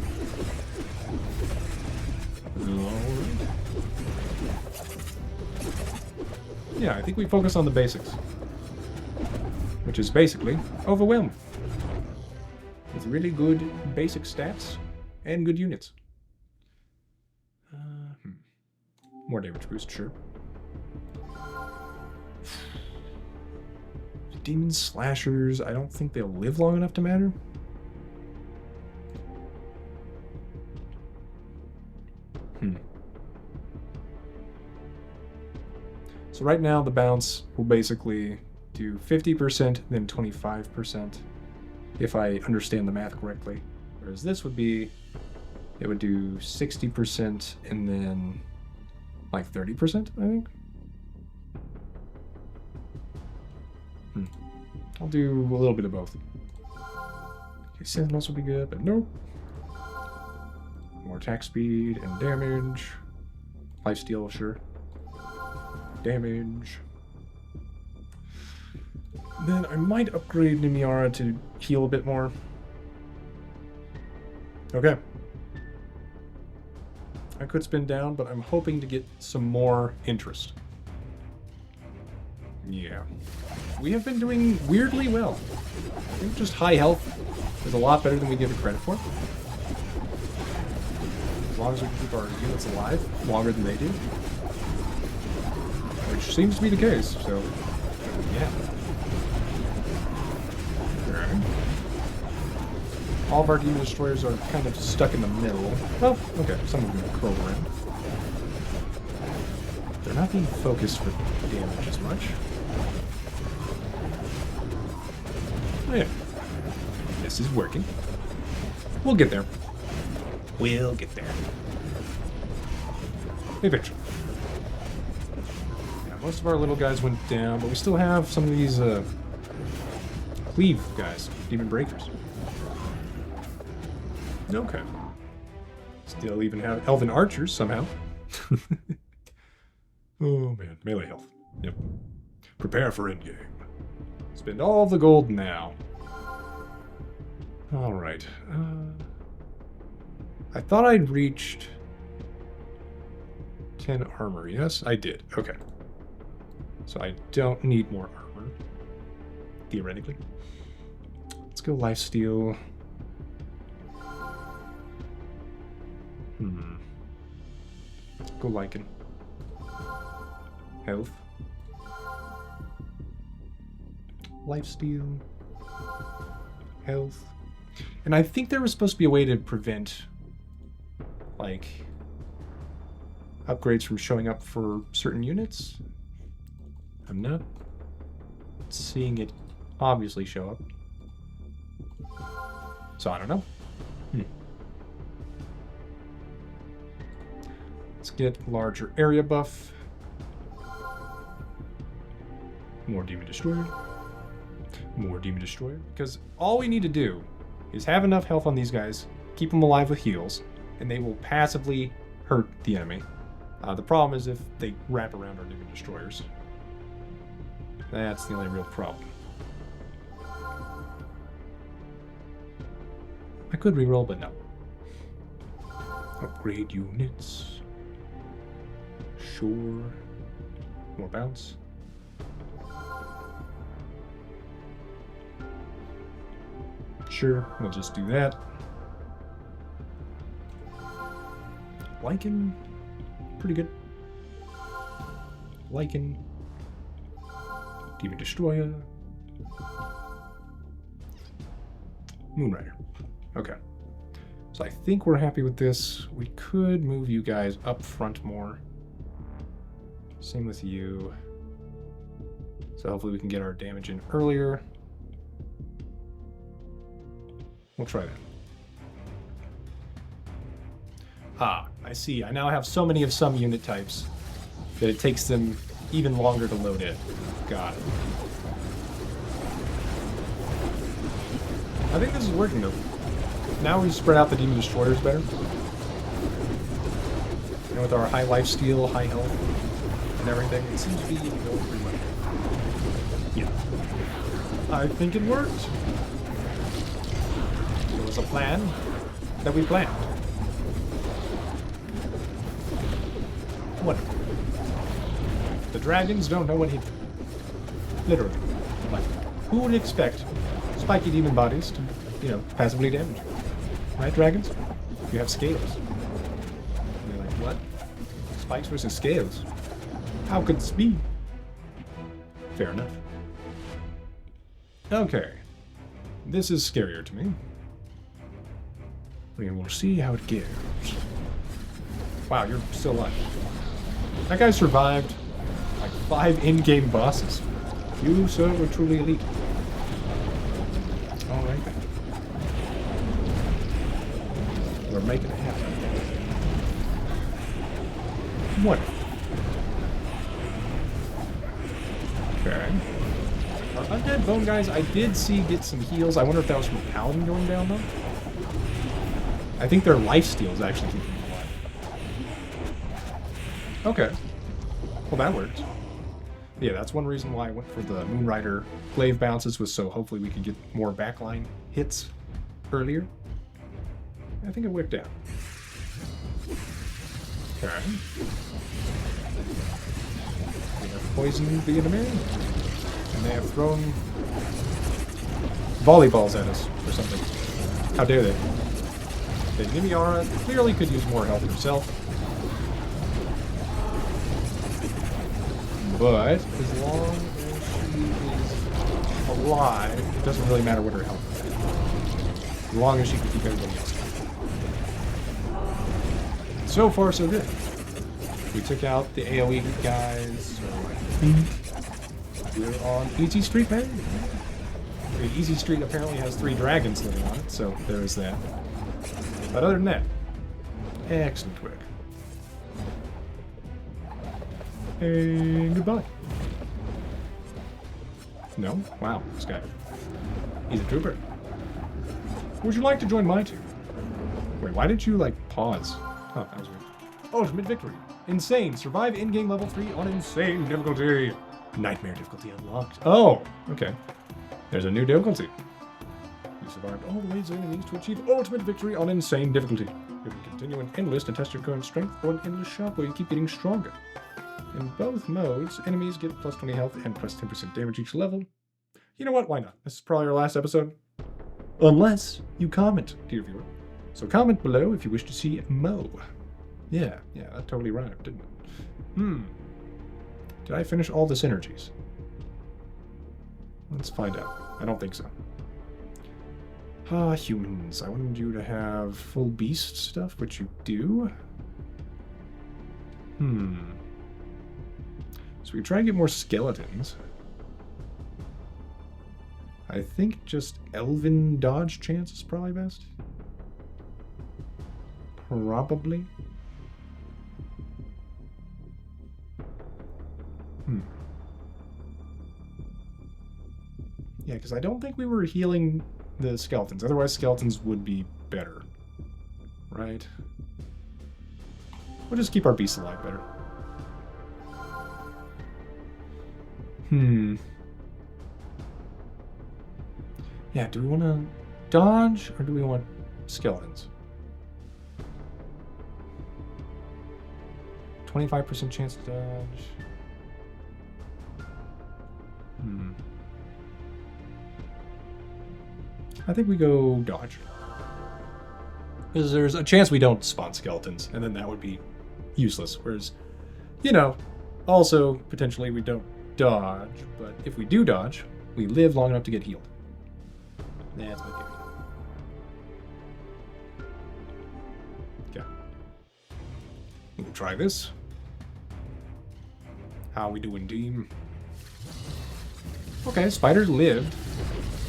Alright. Yeah, I think we focus on the basics. Which is basically overwhelm. With really good basic stats and good units. More damage boost, sure. Demon slashers, I don't think they'll live long enough to matter. So right now the bounce will basically do 50%, then 25%, if I understand the math correctly. Whereas this would be, it would do 60% and then like 30%, I think. I'll do a little bit of both. Okay, Sentinels will be good, but nope. More attack speed and damage. Lifesteal, sure. Damage. Then I might upgrade Nymiara to heal a bit more. Okay. I could spin down, but I'm hoping to get some more interest. Yeah. We have been doing weirdly well. I think just high health is a lot better than we give it credit for. As long as we can keep our units alive longer than they do. Which seems to be the case, so yeah. Okay. All of our Demon Destroyers are kind of stuck in the middle. Well, okay, some of them curl around. They're not being focused for damage as much. Oh yeah. This is working. We'll get there. We'll get there. Eventually. Yeah, most of our little guys went down, but we still have some of these cleave guys, demon breakers. Okay. Still even have elven archers somehow. Oh man, melee health. Yep. Prepare for endgame. Spend all the gold now. Alright. I thought I'd reached 10 armor. Yes, I did. Okay. So I don't need more armor. Theoretically. Let's go lifesteal. Go Lycan. Health. Lifesteal. Health. And I think there was supposed to be a way to prevent like upgrades from showing up for certain units. I'm not seeing it obviously show up. So I don't know. Let's get larger area buff. More Demon Destroyer. More Demon Destroyer. Because all we need to do is have enough health on these guys, keep them alive with heals, and they will passively hurt the enemy. The problem is if they wrap around our Demon Destroyers. That's the only real problem. I could reroll, but no. Upgrade units. Sure. More bounce. Sure, we'll just do that. Lycan. Pretty good. Lycan. Demon Destroyer. Moonrider. Okay. So I think we're happy with this. We could move you guys up front more. Same with you. So hopefully we can get our damage in earlier. We'll try that. Ah, I see. I now have so many of some unit types that it takes them even longer to load in. Got it. I think this is working though. Now we spread out the Demon Destroyers better. And with our high lifesteal, high health, and everything, it seems to be going pretty much. Yeah. I think it worked. It was a plan that we planned. Wonderful. The dragons don't know what hit them. Literally. Like, who would expect spiky demon bodies to, you know, passively damage? Right, dragons? You have scales. And you're like, what? Spikes versus scales? How could this be? Fair enough. Okay. This is scarier to me. We will see how it goes. Wow, you're still alive. That guy survived like 5 in-game bosses. You, sir, were truly elite. Alright then. We're making it happen. What? Okay. Our undead bone guys, I did see get some heals. I wonder if that was from Paladin going down, though. I think their life steals actually keep them alive. Okay. Well, that worked. Yeah, that's one reason why I went for the Moonrider glaive bounces, was so hopefully we could get more backline hits earlier. I think it worked out. Okay. We have poisoned the enemy, and they have thrown volleyballs at us or something. How dare they? The Nymiara clearly could use more health herself. But as long as she is alive, it doesn't really matter what her health is. As long as she can keep everybody else. So far, so good. We took out the AoE guys. So we're on Easy Street, man. Easy Street apparently has 3 dragons living on it, so there is that. But other than that, excellent work. And goodbye. No? Wow, this guy. He's a trooper. Would you like to join my team? Wait, why did you, like, pause? Oh, that was weird. Ultimate victory. Insane. Survive in-game level 3 on insane difficulty. Nightmare difficulty unlocked. Oh, okay. There's a new difficulty. You survived all the ways enemies to achieve ultimate victory on insane difficulty. You can continue an endless to test your current strength, or an endless shot where you keep getting stronger. In both modes, enemies get plus 20 health and plus 10% damage each level. You know what? Why not? This is probably our last episode. Unless you comment, dear viewer. So comment below if you wish to see Mo. Yeah, that totally rhymed, didn't it? Did I finish all the synergies? Let's find out. I don't think so. Ah, humans. I wanted you to have full beast stuff, which you do. So we try and get more skeletons. I think just elven dodge chance is probably best. Probably. Yeah, because I don't think we were healing the skeletons. Otherwise, skeletons would be better. Right? We'll just keep our beasts alive better. Yeah, do we want to dodge or do we want skeletons? 25% chance to dodge. I think we go dodge. Because there's a chance we don't spawn skeletons, and then that would be useless. Whereas, you know, also, potentially we don't dodge, but if we do dodge, we live long enough to get healed. That's my theory. Okay. We'll try this. How we doing, team? Okay, spiders lived.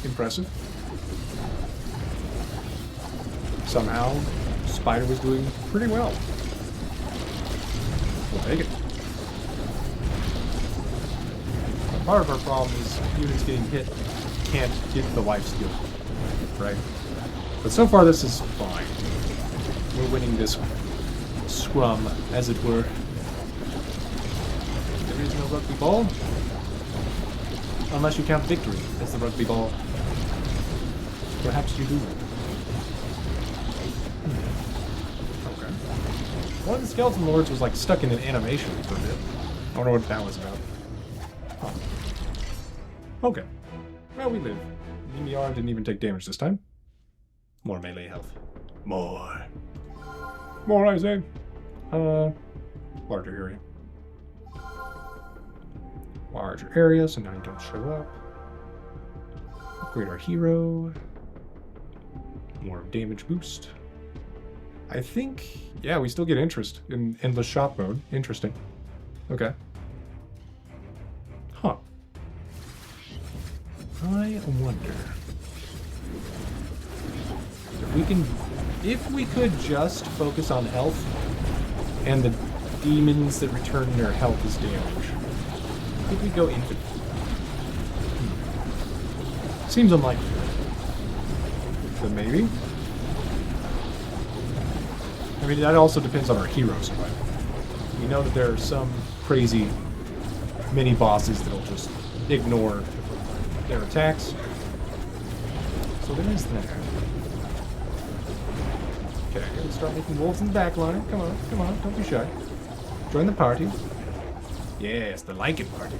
Impressive. Somehow, spider was doing pretty well. We'll take it. Part of our problem is units getting hit can't get the life steal, right? But so far this is fine. We're winning this scrum, as it were. There is no rugby ball. Unless you count victory as the rugby ball. Perhaps you do. Okay. One of the skeleton lords was like stuck in an animation for a bit. I don't know what that was about. Huh. Okay. Well, we live. Nymiara didn't even take damage this time. More melee health. More. More, I say. Larger area. Larger area, so now you don't show up. Upgrade our hero. More damage boost. I think, yeah, we still get interest in endless shop mode. Interesting. Okay. Huh. I wonder if we could just focus on health and the demons that return their health as damage. I think we go infinite. Seems unlikely. But maybe. I mean, that also depends on our heroes. We know that there are some crazy mini bosses that'll just ignore their attacks. So there is that. Okay, let's start making wolves in the back line. Come on, don't be shy. Join the party. Yes, the lichen party.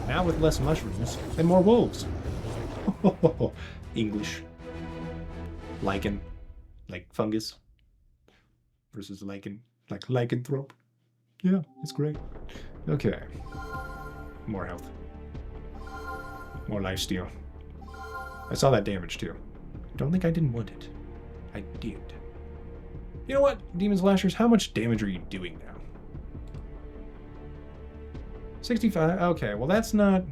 Now with less mushrooms and more wolves. English. Lichen. Like fungus. Versus lichen. Like lycanthrope. Yeah, it's great. Okay. More health. More lifesteal. I saw that damage too. Don't think I didn't want it. I did. You know what, Demon Slashers? How much damage are you doing now? 65? Okay, well that's not...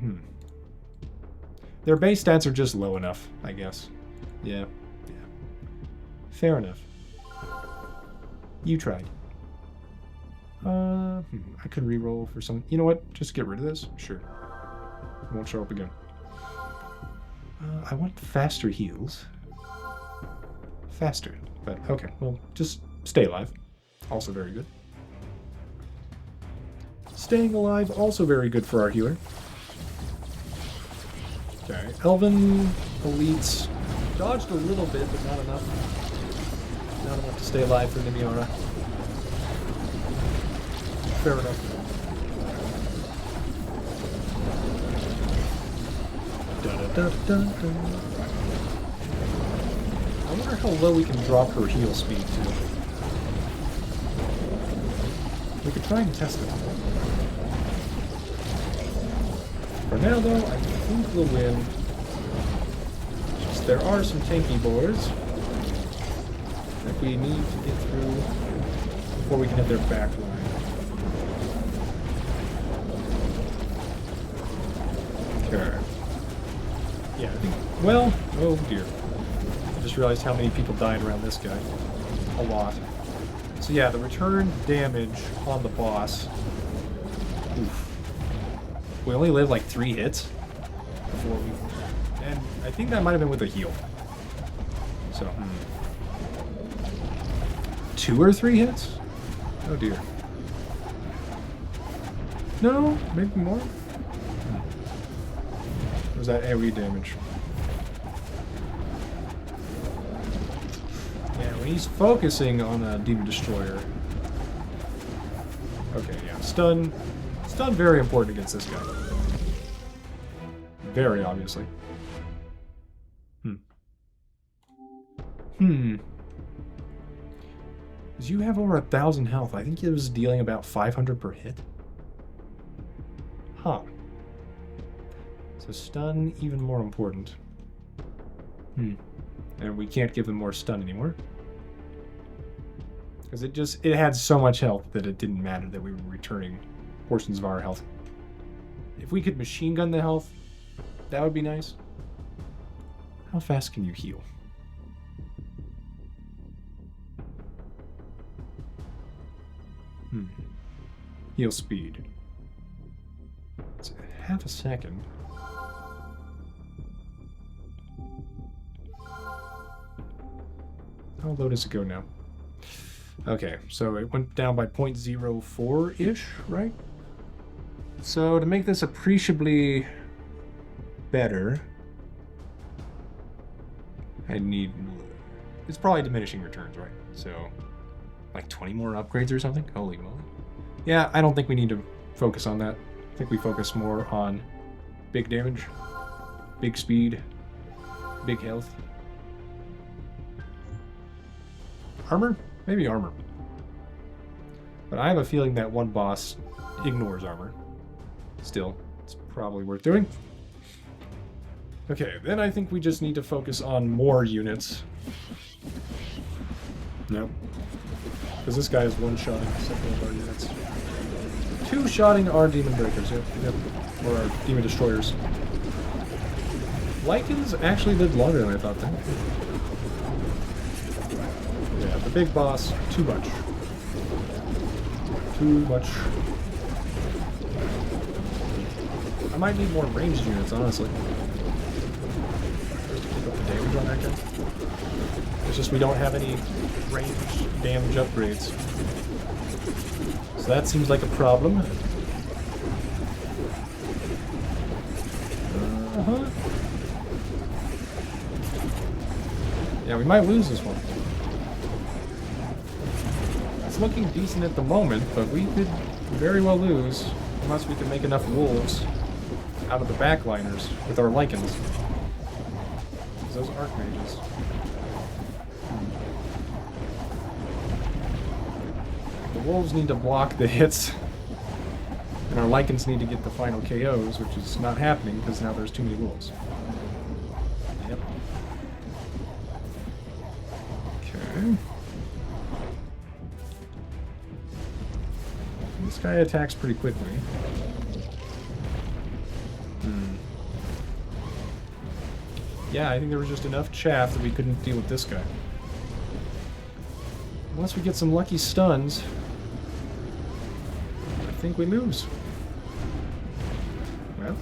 Their base stats are just low enough, I guess. Yeah. Fair enough. You tried. I could reroll for some... You know what? Just get rid of this? Sure. It won't show up again. I want faster heals. Faster. But, okay. Well, just stay alive. Also very good. Staying alive, also very good for our healer. Okay. Elven elites dodged a little bit, but not enough. Not enough to stay alive for Nymiara. Fair enough. I wonder how low we can drop her heal speed to. We could try and test it. For now, though, I think we'll win. there are some tanky boys that we need to get through before we can hit their back line. Okay. Yeah, I think, well, oh dear. I just realized how many people died around this guy. A lot. So yeah, the return damage on the boss. Oof. We only lived like 3 hits before we... And I think that might have been with a heal. So, 2 or 3 hits? Oh dear. No, maybe more? Or was that AoE damage? Yeah, when he's focusing on a Demon Destroyer. Okay, yeah. Stun. Stun very important against this guy. Very obviously. Because you have over 1,000 health. I think it was dealing about 500 per hit. Huh. So stun, even more important. And we can't give them more stun anymore. Because it had so much health that it didn't matter that we were returning portions of our health. If we could machine gun the health, that would be nice. How fast can you heal? Heal speed. It's half a second. How low does it go now? Okay, so it went down by 0.04-ish, right? So to make this appreciably better, I need... It's probably diminishing returns, right? So, like 20 more upgrades or something? Holy moly. Yeah, I don't think we need to focus on that. I think we focus more on big damage, big speed, big health. Armor? Maybe armor. But I have a feeling that one boss ignores armor. Still, it's probably worth doing. Okay, then I think we just need to focus on more units. Nope. Because this guy is one-shotting several of our units. 2-shotting our Demon Breakers, yep. Or our Demon Destroyers. Lycans actually lived longer than I thought then. Yeah, the big boss, too much. Too much. I might need more ranged units, honestly. Just to keep up the damage on that guy. It's just we don't have any range damage upgrades. So that seems like a problem. Yeah, we might lose this one. It's looking decent at the moment, but we could very well lose unless we can make enough wolves out of the backliners with our Lycans. Those archmages. The wolves need to block the hits, and our Lycans need to get the final KOs, which is not happening because now there's too many wolves. Yep. Okay. This guy attacks pretty quickly. Yeah, I think there was just enough chaff that we couldn't deal with this guy. Unless we get some lucky stuns, I think we lose. Well,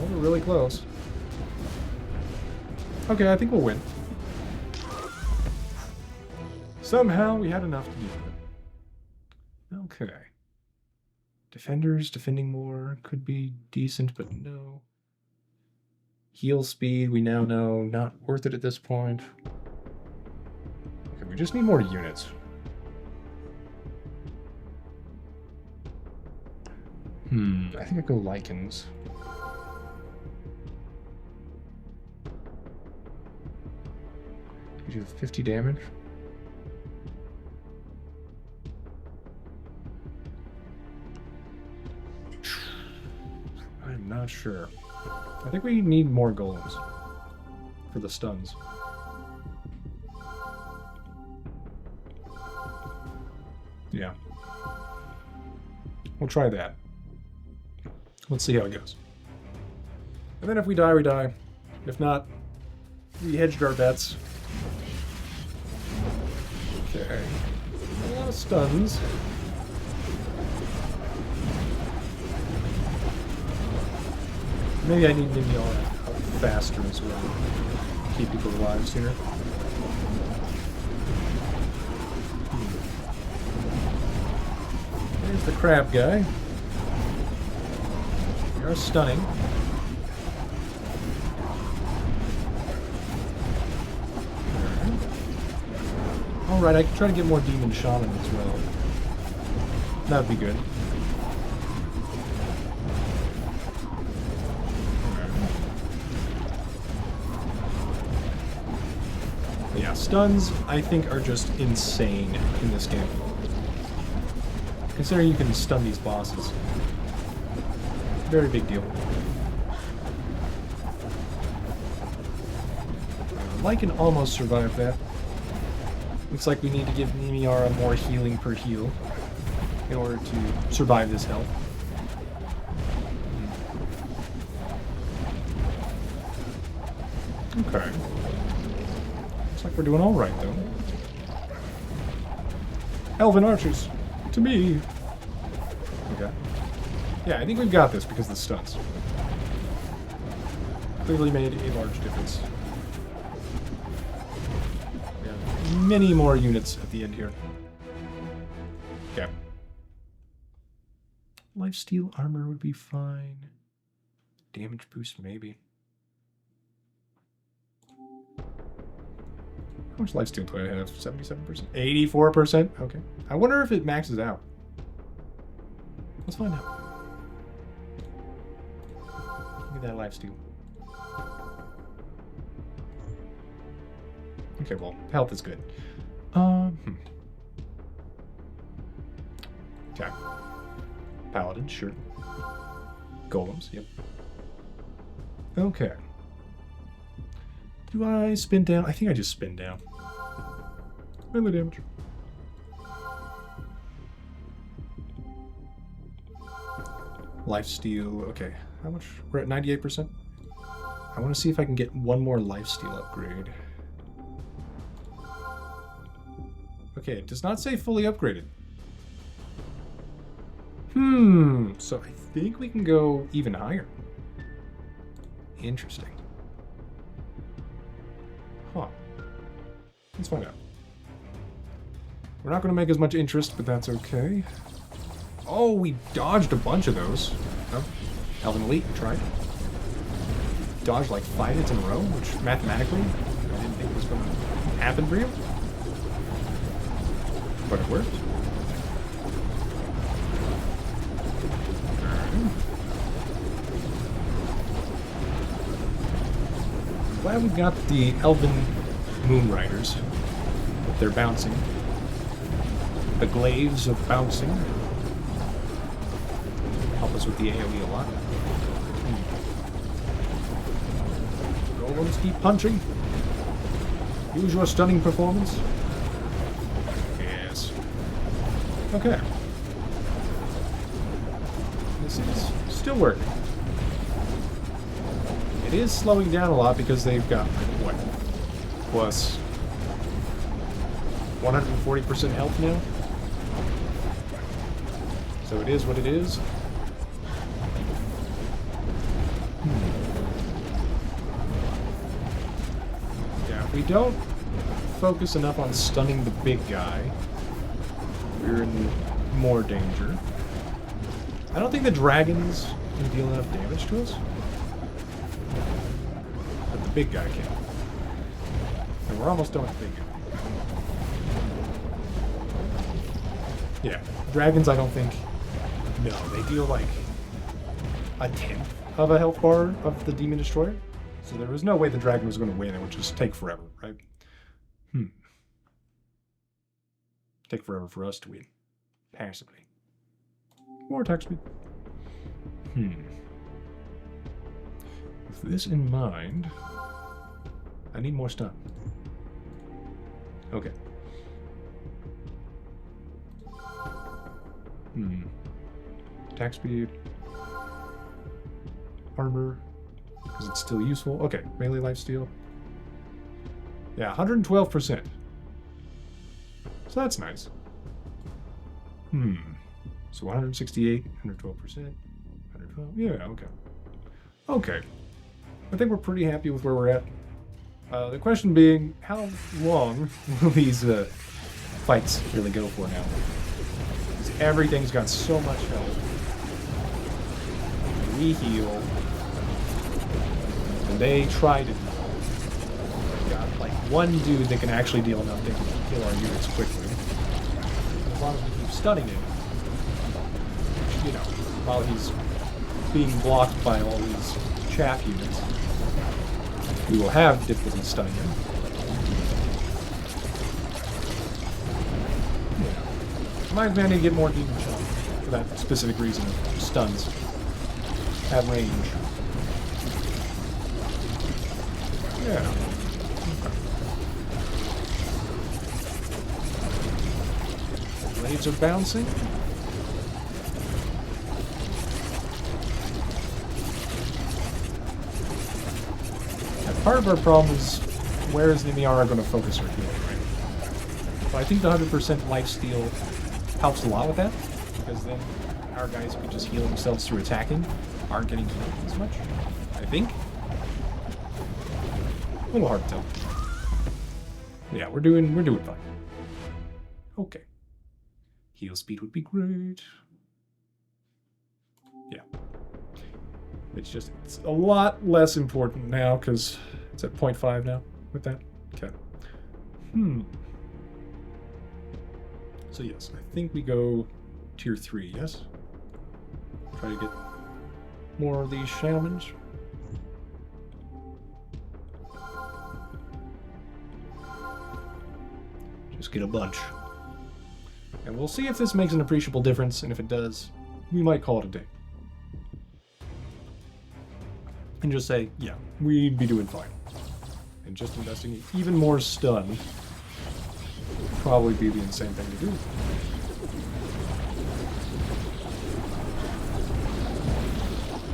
we're really close. Okay, I think we'll win. Somehow we had enough to do it. Okay. Defenders defending more could be decent, but no. Heal speed, we now know, not worth it at this point. Okay, we just need more units. I think I go Lycans. You do 50 damage. I'm not sure. I think we need more golems. for the stuns. Yeah. We'll try that. Let's see how it goes. And then if we die, we die. If not, we hedged our bets. Okay. A lot of stuns. Maybe I need Nymiara out faster as well. Keep people alive sooner. There's the crab guy. We are stunning. Alright, I can try to get more Demon Shaman as well. That would be good. Yeah, stuns, I think, are just insane in this game. Considering you can stun these bosses. Very big deal. I can almost survive that. Looks like we need to give Nymiara more healing per heal in order to survive this health. Okay. Looks like we're doing alright, though. Elven archers! To me! Okay. Yeah, I think we've got this because of the stuns. Clearly made a large difference. Many more units at the end here. Okay. Lifesteal armor would be fine. Damage boost, maybe. How much lifesteal do I have? 77%? 84%? Okay. I wonder if it maxes out. Let's find out. Give me that lifesteal. Okay, well, health is good. Okay. Paladin, sure. Golems, yep. Okay. Do I spin down? I think I just spin down. Melee damage. Lifesteal, okay. How much? We're at 98%? I want to see if I can get one more lifesteal upgrade. Okay, it does not say fully upgraded. So I think we can go even higher. Interesting. Huh. Let's find out. We're not going to make as much interest, but that's okay. Oh, we dodged a bunch of those. Oh, Elven Elite, tried. Dodged like 5 hits in a row, which mathematically I didn't think was going to happen for you. But it worked. Glad we've got the Elven Moon Riders. They're bouncing. The glaives of bouncing help us with the AoE a lot. Golems keep punching. Use your stunning performance. Yes. Okay. This is still working. It is slowing down a lot because they've got, what, plus 140% health now? So it is what it is. Yeah, if we don't focus enough on stunning the big guy, we're in more danger. I don't think the dragons can deal enough damage to us. But the big guy can. And we're almost done with the big guy. Yeah, dragons I don't think... No, they deal like a tenth of a health bar of the Demon Destroyer. So there was no way the dragon was going to win. It would just take forever, right? Take forever for us to win. Passively. More attack speed. With this in mind, I need more stun. Okay. Attack speed. Armor. Because it's still useful. Okay, melee lifesteal. Yeah, 112%. So that's nice. So 168, 112%, 112. Yeah, okay. Okay. I think we're pretty happy with where we're at. The question being, how long will these fights really go for now? Because everything's got so much health. We heal. And they try to heal. We've got like one dude that can actually deal enough to kill our units quickly. As long as we keep stunning him, you know, while he's being blocked by all these chaff units, we will have difficulty stunning him. Yeah. Reminds me I need to get more demon shot for that specific reason of stuns at range. Yeah. Okay. Blades are bouncing. Part of our problem is, where is Nymiara going to focus her healing, right? So I think the 100% lifesteal helps a lot with that, because then our guys who can just heal themselves through attacking aren't getting healed as much, I think. A little hard to tell. Yeah, we're doing fine. Okay. Heal speed would be great. Yeah. It's a lot less important now because it's at 0.5 now with that. Okay. So yes, I think we go tier 3, yes? Try to get more of these shamans. Just get a bunch. And we'll see if this makes an appreciable difference, and if it does, we might call it a day. And just say, yeah, we'd be doing fine. And just investing even more stun would probably be the insane thing to do.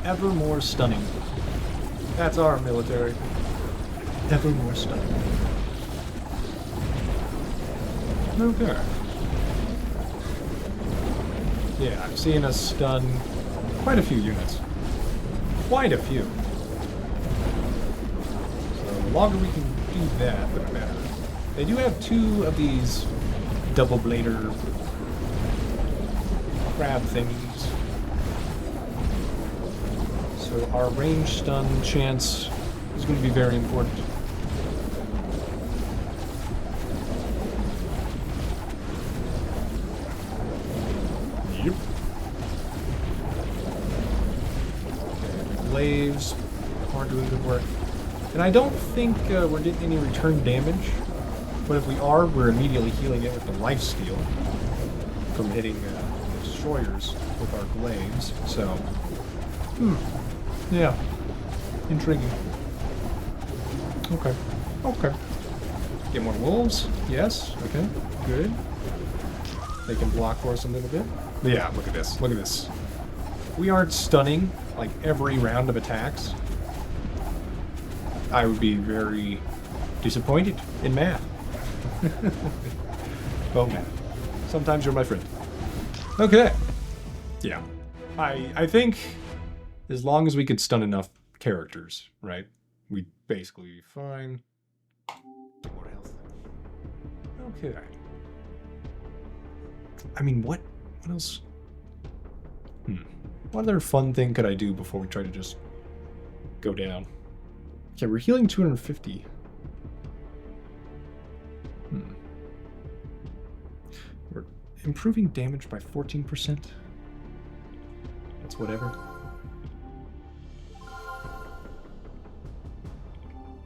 Ever more stunning. That's our military. Ever more stunning. Okay. Yeah, I'm seeing us stun quite a few units. Quite a few. The longer we can do that, the better. They do have 2 of these double blader crab thingies. So our range stun chance is going to be very important. Yep. Okay, the glaives are doing good work. And I don't think we're getting any return damage, but if we are, we're immediately healing it with the lifesteal from hitting destroyers with our glaives. So, yeah, intriguing. Okay, okay. Get more wolves. Yes. Okay. Good. They can block for us a little bit. But yeah, look at this. Look at this. We aren't stunning like every round of attacks. I would be very disappointed in math. Oh, math. Sometimes you're my friend. Okay. Yeah. I think as long as we could stun enough characters, right, we'd basically be fine. Get more health. Okay. I mean, what else? What other fun thing could I do before we try to just go down? Okay, we're healing 250. We're improving damage by 14%. That's whatever.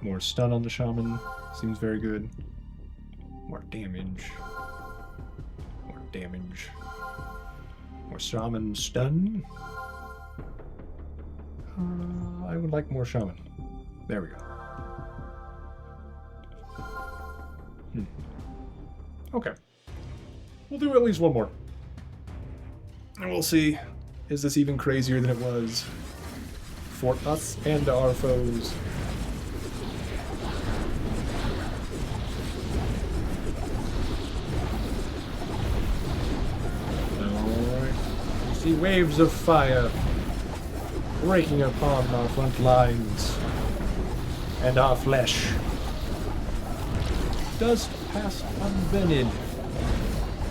More stun on the shaman. Seems very good. More damage. More damage. More shaman stun. I would like more shaman. There we go. Okay. We'll do at least one more. And we'll see. Is this even crazier than it was for us and our foes? Alright. We see waves of fire breaking upon our front lines and our flesh. Dust passed unburned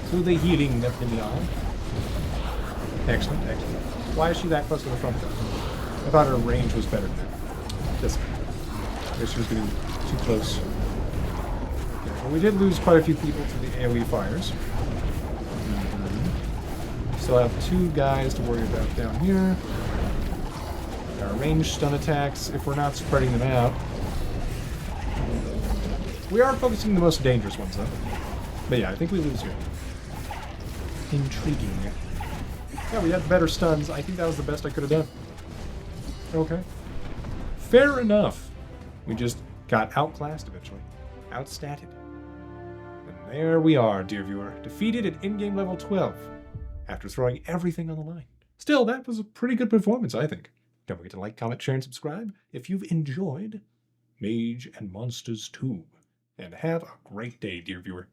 through the healing of Nymiara. Excellent, excellent. Why is she that close to the front though? I thought her range was better than that. Doesn't matter. I guess she was getting too close. Okay, well, we did lose quite a few people to the AoE fires. Still have 2 guys to worry about down here. Our ranged stun attacks, if we're not spreading them out. We are focusing the most dangerous ones, though. But yeah, I think we lose here. Intriguing. Yeah, we had better stuns. I think that was the best I could have done. Okay. Fair enough. We just got outclassed eventually. Outstatted. And there we are, dear viewer. Defeated at in-game level 12. After throwing everything on the line. Still, that was a pretty good performance, I think. Don't forget to like, comment, share, and subscribe if you've enjoyed Mage and Monsters 2. And have a great day, dear viewer.